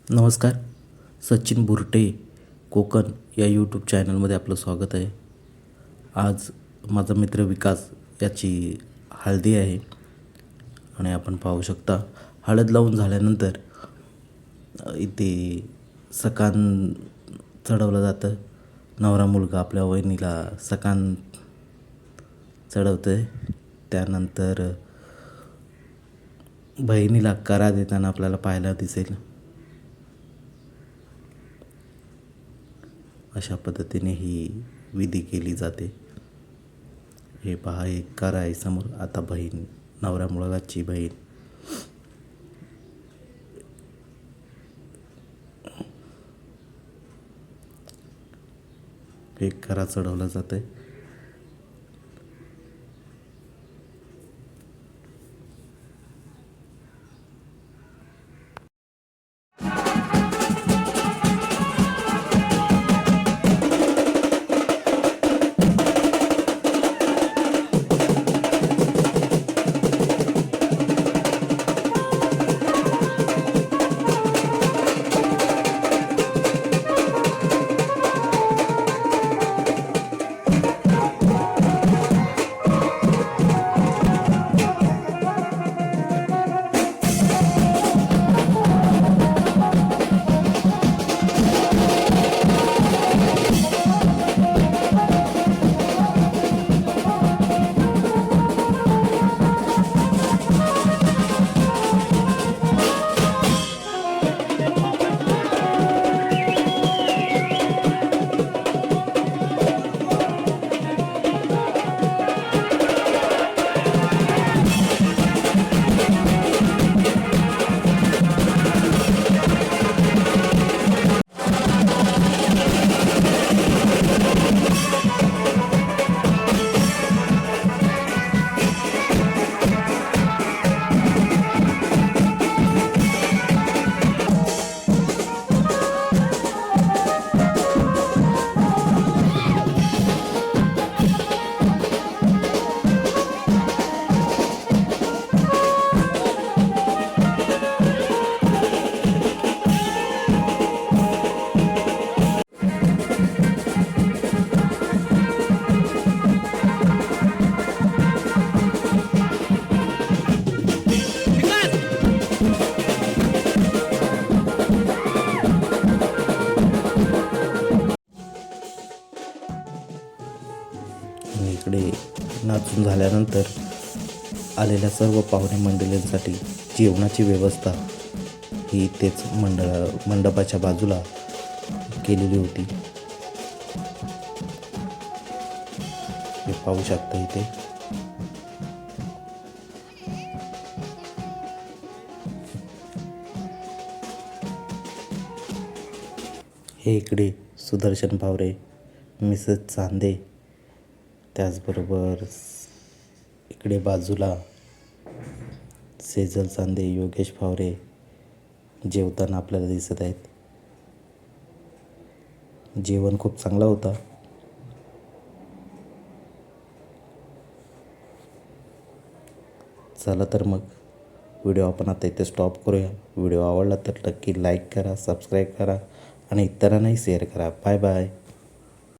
नमस्कार. सचिन बुरटे कोकण या यूट्यूब चॅनलमध्ये आपलं स्वागत आहे. आज माझा मित्र विकास याची हळदी आहे आणि आपण पाहू शकता हळद लावून झाल्यानंतर इथे सकान चढवलं जातं. नवरा मुलगा आपल्या वहिनीला सकान चढवतं आहे. त्यानंतर बहिणीला करा देताना आपल्याला पाहायला दिसेल. अशा पद्धतीने ही विधी केली जाते. हे पहा, एक करा आहे समोर. आता बहीण, नवऱ्या मुलाची बहीण एक करा चढवला जात आहे. आणि इकडे नाचून झाल्यानंतर आलेल्या सर्व पाहुणे मंडळींसाठी जेवणाची व्यवस्था ही तेच मंडपाच्या बाजूला केलेली होती. हे पाहू शकता इथे. हे इकडे सुदर्शन भावरे, मिसेस चांदे, त्याचबरोबर इकडे बाजूला सेजल चांदे, योगेश भावरे जेवताना आपल्याला दिसत आहेत. जेवण खूप चांगला होता. चला तर मग व्हिडिओ आपण आता इथे स्टॉप करूया. व्हिडिओ आवडला तर नक्की लाईक करा, सबस्क्राईब करा आणि इतरांनाही शेअर करा. Bye bye.